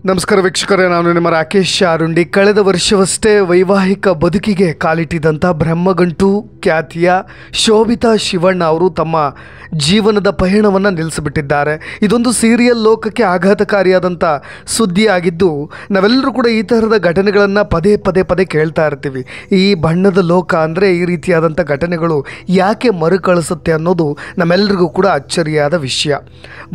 ನಮಸ್ಕಾರ ವೀಕ್ಷಕರೇ, ನಾನು ನಿಮ್ಮ ರಾಕೇಶ್ ಅರುಂಡಿ. ಕಳೆದ ವರ್ಷವಷ್ಟೇ ವೈವಾಹಿಕ ಬದುಕಿಗೆ ಕಾಲಿಟ್ಟಿದ್ದಂಥ ಬ್ರಹ್ಮಗಂಟು ಖ್ಯಾತಿಯ ಶೋಭಿತಾ ಶಿವಣ್ಣ ಅವರು ತಮ್ಮ ಜೀವನದ ಪಯಣವನ್ನು ನಿಲ್ಲಿಸಿಬಿಟ್ಟಿದ್ದಾರೆ. ಇದೊಂದು ಸೀರಿಯಲ್ ಲೋಕಕ್ಕೆ ಆಘಾತಕಾರಿಯಾದಂಥ ಸುದ್ದಿಯಾಗಿದ್ದು, ನಾವೆಲ್ಲರೂ ಕೂಡ ಈ ಥರದ ಘಟನೆಗಳನ್ನು ಪದೇ ಕೇಳ್ತಾ ಇರ್ತೀವಿ. ಈ ಬಣ್ಣದ ಲೋಕ ಅಂದರೆ ಈ ರೀತಿಯಾದಂಥ ಘಟನೆಗಳು ಯಾಕೆ ಮರುಕಳಿಸುತ್ತೆ ಅನ್ನೋದು ನಮ್ಮೆಲ್ಲರಿಗೂ ಕೂಡ ಅಚ್ಚರಿಯಾದ ವಿಷಯ.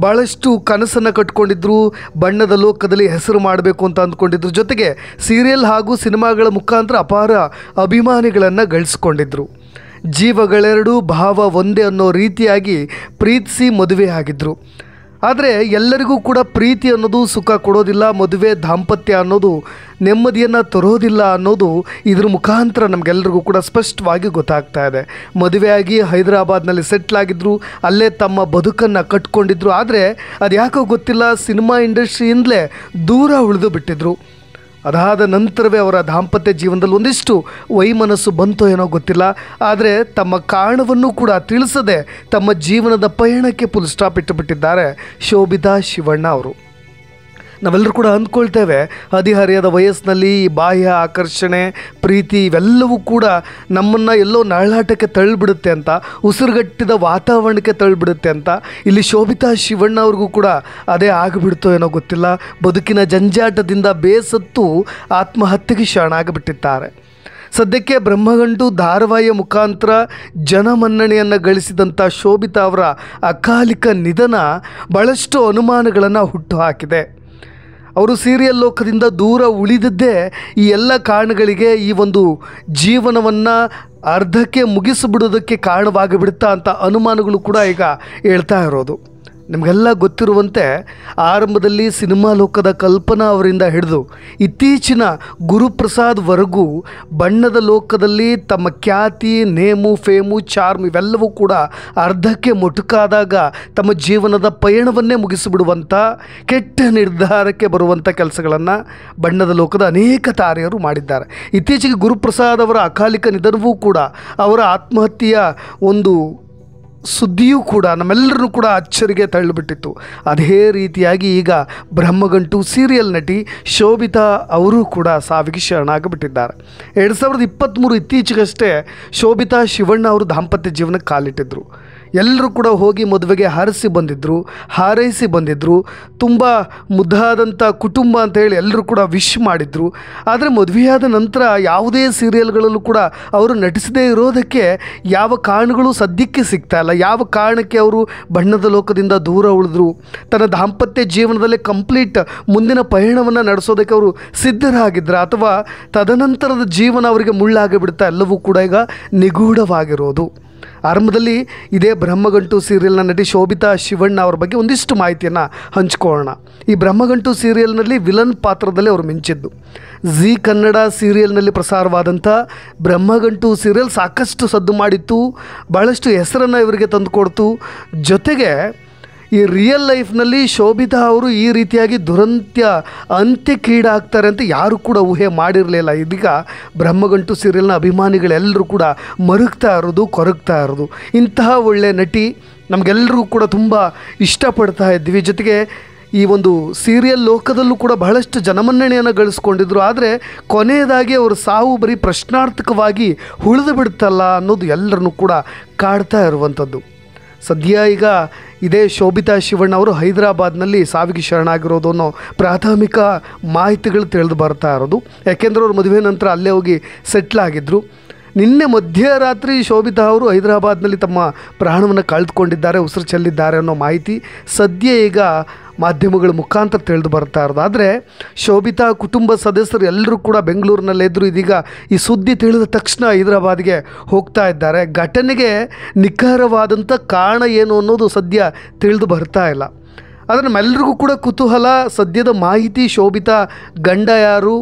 ಭಾಳಷ್ಟು ಕನಸನ್ನು ಕಟ್ಕೊಂಡಿದ್ರು, ಬಣ್ಣದ ಲೋಕದಲ್ಲಿ ಹೆಸರು ಮಾಡಬೇಕು ಅಂತ ಅಂದ್ಕೊಂಡಿದ್ರು. ಜೊತೆಗೆ ಸೀರಿಯಲ್ ಹಾಗೂ ಸಿನಿಮಾಗಳ ಮುಖಾಂತರ ಅಪಾರ ಅಭಿಮಾನಿಗಳನ್ನು ಗಳಿಸ್ಕೊಂಡಿದ್ರು. ಜೀವಗಳೆರಡು ಭಾವ ಒಂದೇ ಅನ್ನೋ ರೀತಿಯಾಗಿ ಪ್ರೀತಿಸಿ ಮದುವೆ ಆಗಿದ್ರು. ಆದರೆ ಎಲ್ಲರಿಗೂ ಕೂಡ ಪ್ರೀತಿ ಅನ್ನೋದು ಸುಖ ಕೊಡೋದಿಲ್ಲ, ಮದುವೆ ದಾಂಪತ್ಯ ಅನ್ನೋದು ನೆಮ್ಮದಿಯನ್ನು ತರೋದಿಲ್ಲ ಅನ್ನೋದು ಇದ್ರ ಮುಖಾಂತರ ನಮಗೆಲ್ಲರಿಗೂ ಕೂಡ ಸ್ಪಷ್ಟವಾಗಿ ಗೊತ್ತಾಗ್ತಾ ಇದೆ. ಮದುವೆಯಾಗಿ ಹೈದರಾಬಾದ್ನಲ್ಲಿ ಸೆಟ್ಲಾಗಿದ್ದರು, ಅಲ್ಲೇ ತಮ್ಮ ಬದುಕನ್ನು ಕಟ್ಕೊಂಡಿದ್ರು. ಆದರೆ ಅದು ಯಾಕೋ ಗೊತ್ತಿಲ್ಲ, ಸಿನಿಮಾ ಇಂಡಸ್ಟ್ರಿಯಿಂದಲೇ ದೂರ ಉಳಿದು ಬಿಟ್ಟಿದ್ರು. ಅದಾದ ನಂತರವೇ ಅವರ ದಾಂಪತ್ಯ ಜೀವನದಲ್ಲಿ ಒಂದಿಷ್ಟು ವೈಮನಸ್ಸು ಬಂತೋ ಏನೋ ಗೊತ್ತಿಲ್ಲ. ಆದರೆ ತಮ್ಮ ಕಾರಣವನ್ನು ಕೂಡ ತಿಳಿಸದೆ ತಮ್ಮ ಜೀವನದ ಪಯಣಕ್ಕೆ ಫುಲ್ ಸ್ಟಾಪ್ ಇಟ್ಟುಬಿಟ್ಟಿದ್ದಾರೆ ಶೋಭಿತಾ ಶಿವಣ್ಣ ಅವರು. ನಾವೆಲ್ಲರೂ ಕೂಡ ಅಂದ್ಕೊಳ್ತೇವೆ, ಹದಿಹರೆಯದ ವಯಸ್ಸಿನಲ್ಲಿ ಬಾಹ್ಯ ಆಕರ್ಷಣೆ, ಪ್ರೀತಿ ಇವೆಲ್ಲವೂ ಕೂಡ ನಮ್ಮನ್ನು ಎಲ್ಲೋ ನರಳಾಟಕ್ಕೆ ತಳ್ಳಿಬಿಡುತ್ತೆ ಅಂತ, ಉಸಿರುಗಟ್ಟಿದ ವಾತಾವರಣಕ್ಕೆ ತಳ್ಳಿಬಿಡುತ್ತೆ ಅಂತ. ಇಲ್ಲಿ ಶೋಭಿತಾ ಶಿವಣ್ಣ ಅವ್ರಿಗೂ ಕೂಡ ಅದೇ ಆಗಿಬಿಡ್ತೋ ಏನೋ ಗೊತ್ತಿಲ್ಲ. ಬದುಕಿನ ಜಂಜಾಟದಿಂದ ಬೇಸತ್ತು ಆತ್ಮಹತ್ಯೆಗೆ ಶರಣಾಗಿಬಿಟ್ಟಿದ್ದಾರೆ. ಸದ್ಯಕ್ಕೆ ಬ್ರಹ್ಮಗಂಟು ಧಾರಾವಾಹಿಯ ಮುಖಾಂತರ ಜನಮನ್ನಣೆಯನ್ನು ಗಳಿಸಿದಂಥ ಶೋಭಿತಾ ಅವರ ಅಕಾಲಿಕ ನಿಧನ ಭಾಳಷ್ಟು ಅನುಮಾನಗಳನ್ನು ಹುಟ್ಟುಹಾಕಿದೆ. ಅವರು ಸೀರಿಯಲ್ ಲೋಕದಿಂದ ದೂರ ಉಳಿದಿದ್ದೇ ಈ ಎಲ್ಲ ಕಾರಣಗಳಿಗೆ, ಈ ಒಂದು ಜೀವನವನ್ನು ಅರ್ಧಕ್ಕೆ ಮುಗಿಸಿಬಿಡೋದಕ್ಕೆ ಕಾರಣವಾಗಿಬಿಡ್ತಾ ಅಂತ ಅನುಮಾನಗಳು ಕೂಡ ಈಗ ಹೇಳ್ತಾ ಇರೋದು. ನಿಮಗೆಲ್ಲ ಗೊತ್ತಿರುವಂತೆ ಆರಂಭದಲ್ಲಿ ಸಿನಿಮಾ ಲೋಕದ ಕಲ್ಪನಾ ಅವರಿಂದ ಹಿಡಿದು ಇತ್ತೀಚಿನ ಗುರುಪ್ರಸಾದ್ವರೆಗೂ ಬಣ್ಣದ ಲೋಕದಲ್ಲಿ ತಮ್ಮ ಖ್ಯಾತಿ, ನೇಮು, ಫೇಮು, ಚಾರ್ಮ್ ಇವೆಲ್ಲವೂ ಕೂಡ ಅರ್ಧಕ್ಕೆ ಮೊಟಕಾದಾಗ ತಮ್ಮ ಜೀವನದ ಪಯಣವನ್ನೇ ಮುಗಿಸಿಬಿಡುವಂಥ ಕೆಟ್ಟ ನಿರ್ಧಾರಕ್ಕೆ ಬರುವಂಥ ಕೆಲಸಗಳನ್ನು ಬಣ್ಣದ ಲೋಕದ ಅನೇಕ ತಾರೆಯರು ಮಾಡಿದ್ದಾರೆ. ಇತ್ತೀಚೆಗೆ ಗುರುಪ್ರಸಾದ್ ಅವರ ಅಕಾಲಿಕ ನಿಧನವೂ ಕೂಡ, ಅವರ ಆತ್ಮಹತ್ಯೆಯ ಒಂದು ಸುದ್ದಿಯೂ ಕೂಡ ನಮ್ಮೆಲ್ಲರೂ ಕೂಡ ಅಚ್ಚರಿಗೆ ತಳ್ಳಿಬಿಟ್ಟಿತ್ತು. ಅದೇ ರೀತಿಯಾಗಿ ಈಗ ಬ್ರಹ್ಮಗಂಟು ಸೀರಿಯಲ್ ನಟಿ ಶೋಭಿತಾ ಅವರು ಕೂಡ ಸಾವಿಗೆ ಶರಣಾಗಿಬಿಟ್ಟಿದ್ದಾರೆ. 2023 ಇತ್ತೀಚೆಗಷ್ಟೇ ಶೋಭಿತಾ ಶಿವಣ್ಣ ಅವರು ದಾಂಪತ್ಯ ಜೀವನಕ್ಕೆ ಕಾಲಿಟ್ಟಿದ್ದರು. ಎಲ್ಲರೂ ಕೂಡ ಹೋಗಿ ಮದುವೆಗೆ ಹಾರೈಸಿ ಬಂದಿದ್ದರು. ತುಂಬ ಮುದ್ದಾದಂಥ ಕುಟುಂಬ ಅಂತ ಹೇಳಿ ಎಲ್ಲರೂ ಕೂಡ ವಿಶ್ ಮಾಡಿದರು. ಆದರೆ ಮದುವೆಯಾದ ನಂತರ ಯಾವುದೇ ಸೀರಿಯಲ್ಗಳಲ್ಲೂ ಕೂಡ ಅವರು ನಟಿಸದೇ ಇರೋದಕ್ಕೆ ಯಾವ ಕಾರಣಗಳು ಸದ್ಯಕ್ಕೆ ಸಿಗ್ತಾ ಇಲ್ಲ. ಯಾವ ಕಾರಣಕ್ಕೆ ಅವರು ಬಣ್ಣದ ಲೋಕದಿಂದ ದೂರ ಉಳಿದ್ರು, ತನ್ನ ದಾಂಪತ್ಯ ಜೀವನದಲ್ಲೇ ಕಂಪ್ಲೀಟ್ ಮುಂದಿನ ಪಯಣವನ್ನು ನಡೆಸೋದಕ್ಕೆ ಅವರು ಸಿದ್ಧರಾಗಿದ್ರ, ಅಥವಾ ತದನಂತರದ ಜೀವನ ಅವರಿಗೆ ಮುಳ್ಳಾಗಿಬಿಡ್ತಾ, ಎಲ್ಲವೂ ಕೂಡ ಈಗ ನಿಗೂಢವಾಗಿರೋದು. ಆರಂಭದಲ್ಲಿ ಇದೇ ಬ್ರಹ್ಮಗಂಟು ಸೀರಿಯಲ್ನ ನಟಿ ಶೋಭಿತಾ ಶಿವಣ್ಣ ಅವರ ಬಗ್ಗೆ ಒಂದಿಷ್ಟು ಮಾಹಿತಿಯನ್ನು ಹಂಚ್ಕೊಳ್ಳೋಣ. ಈ ಬ್ರಹ್ಮಗಂಟು ಸೀರಿಯಲ್ನಲ್ಲಿ ವಿಲನ್ ಪಾತ್ರದಲ್ಲಿ ಅವರು ಮಿಂಚಿದ್ದು. ಜೀ ಕನ್ನಡ ಸೀರಿಯಲ್ನಲ್ಲಿ ಪ್ರಸಾರವಾದಂಥ ಬ್ರಹ್ಮಗಂಟು ಸೀರಿಯಲ್ ಸಾಕಷ್ಟು ಸದ್ದು ಮಾಡಿತ್ತು, ಭಾಳಷ್ಟು ಹೆಸರನ್ನು ಇವರಿಗೆ ತಂದುಕೊಡ್ತು. ಜೊತೆಗೆ ಈ ರಿಯಲ್ ಲೈಫ್ನಲ್ಲಿ ಶೋಭಿತಾ ಅವರು ಈ ರೀತಿಯಾಗಿ ಅಂತ್ಯಕ್ಕೀಡಾಗ್ತಾರೆ ಅಂತ ಯಾರು ಕೂಡ ಊಹೆ ಮಾಡಿರಲಿಲ್ಲ. ಇದೀಗ ಬ್ರಹ್ಮಗಂಟು ಸೀರಿಯಲ್ನ ಅಭಿಮಾನಿಗಳೆಲ್ಲರೂ ಕೂಡ ಕೊರಗ್ತಾ ಇರೋದು. ಇಂತಹ ಒಳ್ಳೆಯ ನಟಿ ನಮಗೆಲ್ಲರೂ ಕೂಡ ತುಂಬ ಇಷ್ಟಪಡ್ತಾ ಇದ್ವಿ. ಜೊತೆಗೆ ಈ ಒಂದು ಸೀರಿಯಲ್ ಲೋಕದಲ್ಲೂ ಕೂಡ ಬಹಳಷ್ಟು ಜನಮನ್ನಣೆಯನ್ನು ಗಳಿಸ್ಕೊಂಡಿದ್ರು. ಆದರೆ ಕೊನೆಯದಾಗಿ ಅವರ ಸಾವು ಬರೀ ಪ್ರಶ್ನಾರ್ಥಕವಾಗಿ ಉಳಿದು ಬಿಡುತ್ತಲ್ಲ ಅನ್ನೋದು ಎಲ್ಲರನ್ನೂ ಕೂಡ ಕಾಡ್ತಾ ಇರುವಂಥದ್ದು. ಸದ್ಯ ಈಗ ಇದೇ ಶೋಭಿತಾ ಶಿವಣ್ಣ ಅವರು ಹೈದರಾಬಾದ್ನಲ್ಲಿ ಸಾವಿಗೆ ಶರಣಾಗಿರೋದು ಅನ್ನೋ ಪ್ರಾಥಮಿಕ ಮಾಹಿತಿಗಳು ತಿಳಿದು ಬರ್ತಾ ಇರೋದು. ಯಾಕೆಂದರೆ ಅವರು ಮದುವೆ ನಂತರ ಅಲ್ಲೇ ಹೋಗಿ ಸೆಟ್ಲಾಗಿದ್ದರು. ನಿನ್ನೆ ಮಧ್ಯರಾತ್ರಿ ಶೋಭಿತಾ ಅವರು ಹೈದರಾಬಾದ್ನಲ್ಲಿ ತಮ್ಮ ಪ್ರಾಣವನ್ನು ಕಳೆದುಕೊಂಡಿದ್ದಾರೆ, ಉಸಿರು ಚೆಲ್ಲಿದ್ದಾರೆ ಅನ್ನೋ ಮಾಹಿತಿ ಸದ್ಯ ಈಗ ಮಾಧ್ಯಮಗಳ ಮುಖಾಂತರ ತಿಳಿದು ಬರ್ತಾ ಇರೋದು. ಆದರೆ ಶೋಭಿತಾ ಕುಟುಂಬ ಸದಸ್ಯರು ಎಲ್ಲರೂ ಕೂಡ ಬೆಂಗಳೂರಿನಲ್ಲಿದ್ದರು. ಇದೀಗ ಈ ಸುದ್ದಿ ತಿಳಿದ ತಕ್ಷಣ ಹೈದರಾಬಾದ್ಗೆ ಹೋಗ್ತಾ ಇದ್ದಾರೆ. ಘಟನೆಗೆ ನಿಖರವಾದಂಥ ಕಾರಣ ಏನು ಅನ್ನೋದು ಸದ್ಯ ತಿಳಿದು ಬರ್ತಾ ಇಲ್ಲ. ಆದರೆ ನಮ್ಮೆಲ್ಲರಿಗೂ ಕೂಡ ಕುತೂಹಲ, ಸದ್ಯದ ಮಾಹಿತಿ, ಶೋಭಿತಾ ಗಂಡ ಯಾರು,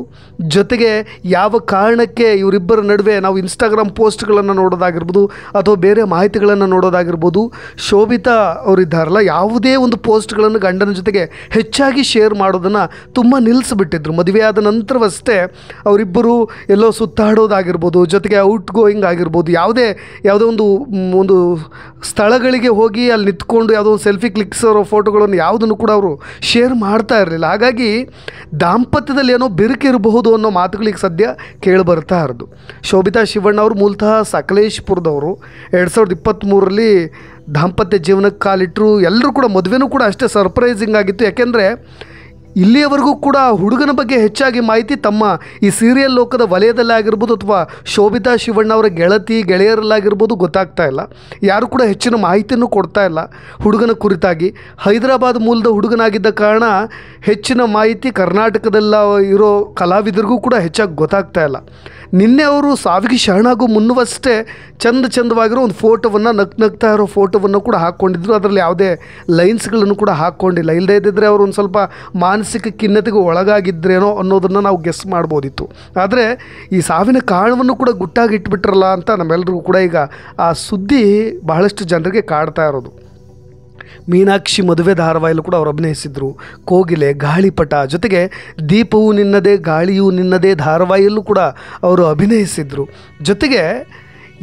ಜೊತೆಗೆ ಯಾವ ಕಾರಣಕ್ಕೆ ಇವರಿಬ್ಬರ ನಡುವೆ ನಾವು ಇನ್ಸ್ಟಾಗ್ರಾಮ್ ಪೋಸ್ಟ್ಗಳನ್ನು ನೋಡೋದಾಗಿರ್ಬೋದು ಅಥವಾ ಬೇರೆ ಮಾಹಿತಿಗಳನ್ನು ನೋಡೋದಾಗಿರ್ಬೋದು, ಶೋಭಿತಾ ಅವರಿದ್ದಾರಲ್ಲ, ಯಾವುದೇ ಒಂದು ಪೋಸ್ಟ್ಗಳನ್ನು ಗಂಡನ ಜೊತೆಗೆ ಹೆಚ್ಚಾಗಿ ಶೇರ್ ಮಾಡೋದನ್ನು ತುಂಬ ನಿಲ್ಲಿಸಿಬಿಟ್ಟಿದ್ರು. ಮದುವೆಯಾದ ನಂತರವಷ್ಟೇ ಅವರಿಬ್ಬರು ಎಲ್ಲೋ ಸುತ್ತಾಡೋದಾಗಿರ್ಬೋದು, ಜೊತೆಗೆ ಔಟ್ ಗೋಯಿಂಗ್ ಆಗಿರ್ಬೋದು, ಯಾವುದೇ ಒಂದು ಸ್ಥಳಗಳಿಗೆ ಹೋಗಿ ಅಲ್ಲಿ ನಿಂತ್ಕೊಂಡು ಯಾವುದೋ ಒಂದು ಸೆಲ್ಫಿ ಕ್ಲಿಕ್ಸರೋ ಫೋಟೋಗಳನ್ನು ಯಾವುದನ್ನು ಕೂಡ ಅವರು ಶೇರ್ ಮಾಡ್ತಾ ಇರಲಿಲ್ಲ. ಹಾಗಾಗಿ ದಾಂಪತ್ಯದಲ್ಲಿ ಏನೋ ಬಿರುಕಿರಬಹುದು ಅನ್ನೋ ಮಾತುಗಳಿಗೆ ಸದ್ಯ ಕೇಳಿಬರ್ತಾ ಇರೋದು. ಶೋಭಿತಾ ಶಿವಣ್ಣ ಅವರು ಮೂಲತಃ ಸಕಲೇಶ್ಪುರದವರು. 2023ರಲ್ಲಿ ದಾಂಪತ್ಯ ಜೀವನಕ್ಕೆ ಕಾಲಿಟ್ಟರು. ಎಲ್ಲರೂ ಕೂಡ ಮದುವೆನೂ ಕೂಡ ಅಷ್ಟೇ ಸರ್ಪ್ರೈಸಿಂಗ್ ಆಗಿತ್ತು. ಯಾಕೆಂದರೆ ಇಲ್ಲಿಯವರೆಗೂ ಕೂಡ ಹುಡುಗನ ಬಗ್ಗೆ ಹೆಚ್ಚಾಗಿ ಮಾಹಿತಿ ತಮ್ಮ ಈ ಸೀರಿಯಲ್ ಲೋಕದ ವಲಯದಲ್ಲೇ ಆಗಿರ್ಬೋದು ಅಥವಾ ಶೋಭಿತಾ ಶಿವಣ್ಣ ಅವರ ಗೆಳೆಯರಲ್ಲಾಗಿರ್ಬೋದು ಗೊತ್ತಾಗ್ತಾ ಇಲ್ಲ. ಯಾರು ಕೂಡ ಹೆಚ್ಚಿನ ಮಾಹಿತಿಯನ್ನು ಕೊಡ್ತಾ ಇಲ್ಲ ಹುಡುಗನ ಕುರಿತಾಗಿ. ಹೈದರಾಬಾದ್ ಮೂಲದ ಹುಡುಗನಾಗಿದ್ದ ಕಾರಣ ಹೆಚ್ಚಿನ ಮಾಹಿತಿ ಕರ್ನಾಟಕದಲ್ಲ ಇರೋ ಕಲಾವಿದರಿಗೂ ಕೂಡ ಹೆಚ್ಚಾಗಿ ಗೊತ್ತಾಗ್ತಾ ಇಲ್ಲ. ನಿನ್ನೆ ಅವರು ಸಾವಿಗೆ ಶರಣಾಗೋ ಮುನ್ನವಷ್ಟೇ ಚಂದವಾಗಿರೋ ಒಂದು ಫೋಟೋವನ್ನು ನಗ್ತಾ ಇರೋ ಫೋಟೋವನ್ನು ಕೂಡ ಹಾಕ್ಕೊಂಡಿದ್ರು. ಅದರಲ್ಲಿ ಯಾವುದೇ ಲೈನ್ಸ್ಗಳನ್ನು ಕೂಡ ಹಾಕ್ಕೊಂಡಿಲ್ಲ. ಇಲ್ಲದೇ ಇದ್ದಿದ್ದರೆ ಅವರು ಒಂದು ಸ್ವಲ್ಪ ಮಾನಸಿಕ ಖಿನ್ನತೆಗೆ ಒಳಗಾಗಿದ್ರೇನೋ ಅನ್ನೋದನ್ನು ನಾವು ಗೆಸ್ ಮಾಡ್ಬೋದಿತ್ತು. ಆದರೆ ಈ ಸಾವಿನ ಕಾರಣವನ್ನು ಕೂಡ ಗುಟ್ಟಾಗಿ ಇಟ್ಬಿಟ್ರಲ್ಲ ಅಂತ ನಮ್ಮೆಲ್ಲರಿಗೂ ಕೂಡ ಈಗ ಆ ಸುದ್ದಿ ಬಹಳಷ್ಟು ಜನರಿಗೆ ಕಾಡ್ತಾ ಇರೋದು. ಮೀನಾಕ್ಷಿ ಮದುವೆ ಧಾರಾವಾಹಿಯಲ್ಲೂ ಕೂಡ ಅವರು ಅಭಿನಯಿಸಿದರು. ಕೋಗಿಲೆ, ಗಾಳಿಪಟ, ಜೊತೆಗೆ ದೀಪವು ನಿನ್ನದೇ ಗಾಳಿಯೂ ನಿನ್ನದೇ ಧಾರಾವಾಹಿಯಲ್ಲೂ ಕೂಡ ಅವರು ಅಭಿನಯಿಸಿದರು. ಜೊತೆಗೆ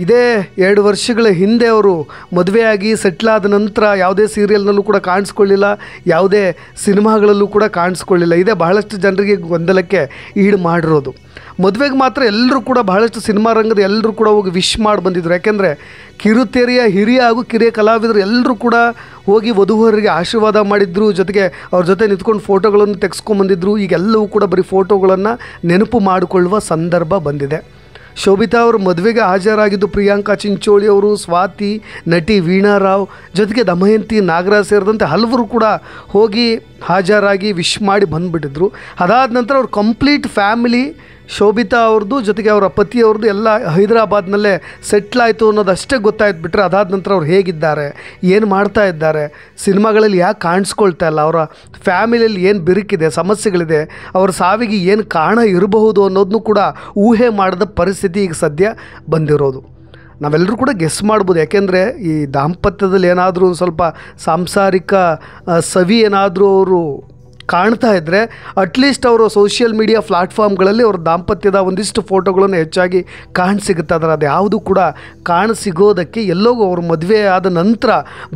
ಇದೇ 2 ವರ್ಷಗಳ ಹಿಂದೆ ಅವರು ಮದುವೆಯಾಗಿ ಸೆಟ್ಲಾದ ನಂತರ ಯಾವುದೇ ಸೀರಿಯಲ್ನಲ್ಲೂ ಕೂಡ ಕಾಣಿಸ್ಕೊಳ್ಳಿಲ್ಲ, ಯಾವುದೇ ಸಿನಿಮಾಗಳಲ್ಲೂ ಕೂಡ ಕಾಣಿಸ್ಕೊಳ್ಳಿಲ್ಲ. ಇದೇ ಬಹಳಷ್ಟು ಜನರಿಗೆ ಗೊಂದಲಕ್ಕೆ ಈಡು ಮಾಡಿರೋದು. ಮದುವೆಗೆ ಮಾತ್ರ ಎಲ್ಲರೂ ಕೂಡ ಬಹಳಷ್ಟು ಸಿನಿಮಾ ರಂಗದ ಎಲ್ಲರೂ ಕೂಡ ಹೋಗಿ ವಿಶ್ ಮಾಡಿ ಬಂದಿದ್ದರು. ಯಾಕೆಂದರೆ ಕಿರುತೆರೆಯ ಹಿರಿಯ ಹಾಗೂ ಕಿರಿಯ ಕಲಾವಿದರು ಎಲ್ಲರೂ ಕೂಡ ಹೋಗಿ ವಧುವರರಿಗೆ ಆಶೀರ್ವಾದ ಮಾಡಿದ್ರು. ಜೊತೆಗೆ ಅವ್ರ ಜೊತೆ ನಿಂತ್ಕೊಂಡು ಫೋಟೋಗಳನ್ನು ತೆಗೆಸ್ಕೊಂಡ್ಬಂದಿದ್ರು. ಈಗೆಲ್ಲವೂ ಕೂಡ ಬರೀ ಫೋಟೋಗಳನ್ನು ನೆನಪು ಮಾಡಿಕೊಳ್ಳುವ ಸಂದರ್ಭ ಬಂದಿದೆ. ಶೋಭಿತಾ ಅವರು ಮದುವೆಗೆ ಹಾಜರಾಗಿದ್ದು ಪ್ರಿಯಾಂಕಾ ಚಿಂಚೋಳಿ ಅವರು, ಸ್ವಾತಿ, ನಟಿ ವೀಣಾ ರಾವ್, ಜೊತೆಗೆ ದಮಯಂತಿ, ನಾಗರಾಜ್ ಸೇರಿದಂತೆ ಹಲವರು ಕೂಡ ಹೋಗಿ ಹಾಜರಾಗಿ ವಿಶ್ ಮಾಡಿ ಬಂದುಬಿಟ್ಟಿದ್ರು. ಅದಾದ ನಂತರ ಅವ್ರ ಕಂಪ್ಲೀಟ್ ಫ್ಯಾಮಿಲಿ ಶೋಭಿತಾ ಅವ್ರದ್ದು ಜೊತೆಗೆ ಅವರ ಪತಿಯವ್ರದ್ದು ಎಲ್ಲ ಹೈದರಾಬಾದ್ನಲ್ಲೇ ಸೆಟ್ಲಾಯಿತು ಅನ್ನೋದಷ್ಟೇ ಗೊತ್ತಾಯ್ತು. ಬಿಟ್ಟರೆ ಅದಾದ ನಂತರ ಅವ್ರು ಹೇಗಿದ್ದಾರೆ, ಏನು ಮಾಡ್ತಾ ಇದ್ದಾರೆ, ಸಿನಿಮಾಗಳಲ್ಲಿ ಯಾಕೆ ಕಾಣಿಸ್ಕೊಳ್ತಾ ಇಲ್ಲ, ಅವರ ಫ್ಯಾಮಿಲಿಯಲ್ಲಿ ಏನು ಬಿರುಕಿದೆ, ಸಮಸ್ಯೆಗಳಿದೆ, ಅವರ ಸಾವಿಗೆ ಏನು ಕಾರಣ ಇರಬಹುದು ಅನ್ನೋದನ್ನು ಕೂಡ ಊಹೆ ಮಾಡಿದ ಪರಿಸ್ಥಿತಿ ಈಗ ಸದ್ಯ ಬಂದಿರೋದು. ನಾವೆಲ್ಲರೂ ಕೂಡ ಗೆಸ್ ಮಾಡ್ಬೋದು. ಯಾಕೆಂದರೆ ಈ ದಾಂಪತ್ಯದಲ್ಲಿ ಏನಾದರೂ ಸ್ವಲ್ಪ ಸಾಂಸಾರಿಕ ಸವಿ ಏನಾದರೂ ಅವರು ಕಾಣ್ತಾ ಇದ್ದರೆ ಅಟ್ಲೀಸ್ಟ್ ಅವರು ಸೋಷಿಯಲ್ ಮೀಡಿಯಾ ಪ್ಲಾಟ್ಫಾರ್ಮ್ಗಳಲ್ಲಿ ಅವ್ರ ದಾಂಪತ್ಯದ ಒಂದಿಷ್ಟು ಫೋಟೋಗಳನ್ನು ಹೆಚ್ಚಾಗಿ ಕಾಣಸಿಗುತ್ತೆ. ಆದರೆ ಅದು ಯಾವುದು ಕೂಡ ಕಾಣಸಿಗೋದಕ್ಕೆ ಎಲ್ಲೋ ಅವ್ರ ಮದುವೆ ಆದ ನಂತರ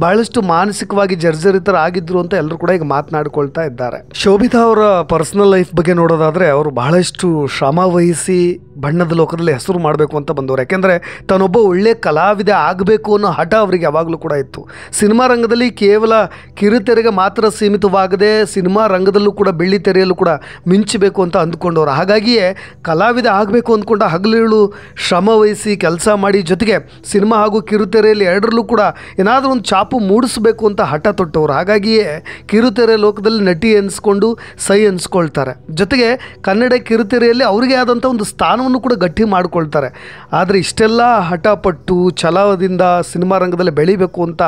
ಬಹಳಷ್ಟು ಮಾನಸಿಕವಾಗಿ ಜರ್ಜರಿತರಾಗಿದ್ದರು ಅಂತ ಎಲ್ಲರೂ ಕೂಡ ಈಗ ಮಾತನಾಡ್ಕೊಳ್ತಾ ಇದ್ದಾರೆ. ಶೋಭಿತಾ ಅವರ ಪರ್ಸನಲ್ ಲೈಫ್ ಬಗ್ಗೆ ನೋಡೋದಾದರೆ ಅವರು ಬಹಳಷ್ಟು ಶ್ರಮ ವಹಿಸಿ ಬಣ್ಣದ ಲೋಕದಲ್ಲಿ ಹೆಸರು ಮಾಡಬೇಕು ಅಂತ ಬಂದವರು. ಯಾಕೆಂದರೆ ತಾನೊಬ್ಬ ಒಳ್ಳೆಯ ಕಲಾವಿದ ಆಗಬೇಕು ಅನ್ನೋ ಹಠ ಅವರಿಗೆ ಯಾವಾಗಲೂ ಕೂಡ ಇತ್ತು. ಸಿನಿಮಾ ರಂಗದಲ್ಲಿ ಕೇವಲ ಕಿರುತೆರೆಗೆ ಮಾತ್ರ ಸೀಮಿತವಾಗದೆ ಸಿನಿಮಾ ರಂಗದಲ್ಲೂ ಕೂಡ ಬೆಳ್ಳಿ ತೆರೆಯಲ್ಲೂ ಕೂಡ ಮಿಂಚಬೇಕು ಅಂತ ಅಂದ್ಕೊಂಡವರು. ಹಾಗಾಗಿಯೇ ಕಲಾವಿದ ಆಗಬೇಕು ಅಂದ್ಕೊಂಡ ಹಗಲಿರುಳು ಶ್ರಮ ವಹಿಸಿ ಕೆಲಸ ಮಾಡಿ ಜೊತೆಗೆ ಸಿನಿಮಾ ಹಾಗೂ ಕಿರುತೆರೆಯಲ್ಲಿ ಎರಡರಲ್ಲೂ ಕೂಡ ಏನಾದರೂ ಒಂದು ಛಾಪು ಮೂಡಿಸಬೇಕು ಅಂತ ಹಠ ತೊಟ್ಟವರು. ಹಾಗಾಗಿಯೇ ಕಿರುತೆರೆ ಲೋಕದಲ್ಲಿ ನಟಿ ಎನಿಸ್ಕೊಂಡು ಸೈ ಅನಿಸ್ಕೊಳ್ತಾರೆ. ಜೊತೆಗೆ ಕನ್ನಡ ಕಿರುತೆರೆಯಲ್ಲಿ ಅವರಿಗೆ ಆದಂಥ ಒಂದು ಸ್ಥಾನವನ್ನು ಕೂಡ ಗಟ್ಟಿ ಮಾಡಿಕೊಳ್ತಾರೆ. ಆದರೆ ಇಷ್ಟೆಲ್ಲ ಹಠಪಟ್ಟು ಛಲದಿಂದ ಸಿನಿಮಾ ರಂಗದಲ್ಲಿ ಬೆಳಿಬೇಕು ಅಂತ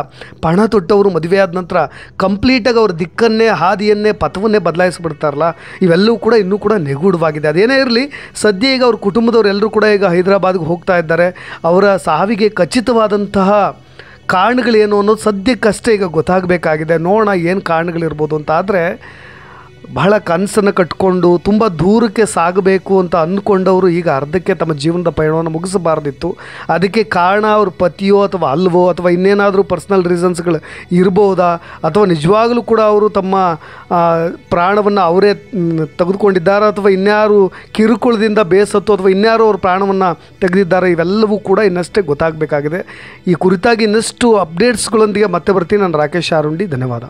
ಪಣ ತೊಟ್ಟವರು ಮದುವೆಯಾದ ನಂತರ ಕಂಪ್ಲೀಟಾಗಿ ಅವ್ರ ದಿಕ್ಕನ್ನೇ ಹಾದಿಯನ್ನೇ ಪಥವನ್ನೇ ಬದಲಾಯಿಸಿಬಿಡ್ತಾರಲ್ಲ, ಇವೆಲ್ಲವೂ ಕೂಡ ಇನ್ನೂ ಕೂಡ ನಿಗೂಢವಾಗಿದೆ. ಅದೇನೇ ಇರಲಿ, ಸದ್ಯ ಈಗ ಅವ್ರ ಕುಟುಂಬದವರೆಲ್ಲರೂ ಕೂಡ ಈಗ ಹೈದರಾಬಾದ್ಗೆ ಹೋಗ್ತಾ ಇದ್ದಾರೆ. ಅವರ ಸಾವಿಗೆ ಖಚಿತವಾದಂತಹ ಕಾರಣಗಳೇನು ಅನ್ನೋದು ಸದ್ಯಕ್ಕಷ್ಟೇ ಈಗ ಗೊತ್ತಾಗಬೇಕಾಗಿದೆ. ನೋಡೋಣ ಏನು ಕಾರಣಗಳಿರ್ಬೋದು ಅಂತ. ಆದರೆ ಬಹಳ ಕನಸನ್ನು ಕಟ್ಕೊಂಡು ತುಂಬ ದೂರಕ್ಕೆ ಸಾಗಬೇಕು ಅಂತ ಅಂದ್ಕೊಂಡವರು ಈಗ ಅರ್ಧಕ್ಕೆ ತಮ್ಮ ಜೀವನದ ಪಯಣವನ್ನು ಮುಗಿಸಬಾರ್ದಿತ್ತು. ಅದಕ್ಕೆ ಕಾರಣ ಅವ್ರ ಪತಿಯೋ ಅಥವಾ ಅಲ್ವೋ ಅಥವಾ ಇನ್ನೇನಾದರೂ ಪರ್ಸ್ನಲ್ ರೀಸನ್ಸ್ಗಳು ಇರ್ಬೋದಾ ಅಥವಾ ನಿಜವಾಗಲೂ ಕೂಡ ಅವರು ತಮ್ಮ ಪ್ರಾಣವನ್ನು ಅವರೇ ತೆಗೆದುಕೊಂಡಿದ್ದಾರೆ ಅಥವಾ ಇನ್ಯಾರು ಕಿರುಕುಳದಿಂದ ಬೇಸತ್ತು ಅಥವಾ ಇನ್ಯಾರು ಅವ್ರ ಪ್ರಾಣವನ್ನು ತೆಗೆದಿದ್ದಾರೆ, ಇವೆಲ್ಲವೂ ಕೂಡ ಇನ್ನಷ್ಟೇ ಗೊತ್ತಾಗಬೇಕಾಗಿದೆ. ಈ ಕುರಿತಾಗಿ ಇನ್ನಷ್ಟು ಅಪ್ಡೇಟ್ಸ್ಗಳೊಂದಿಗೆ ಮತ್ತೆ ಬರ್ತೀನಿ. ನಾನು ರಾಕೇಶ್ ಆರುಂಡಿ. ಧನ್ಯವಾದ.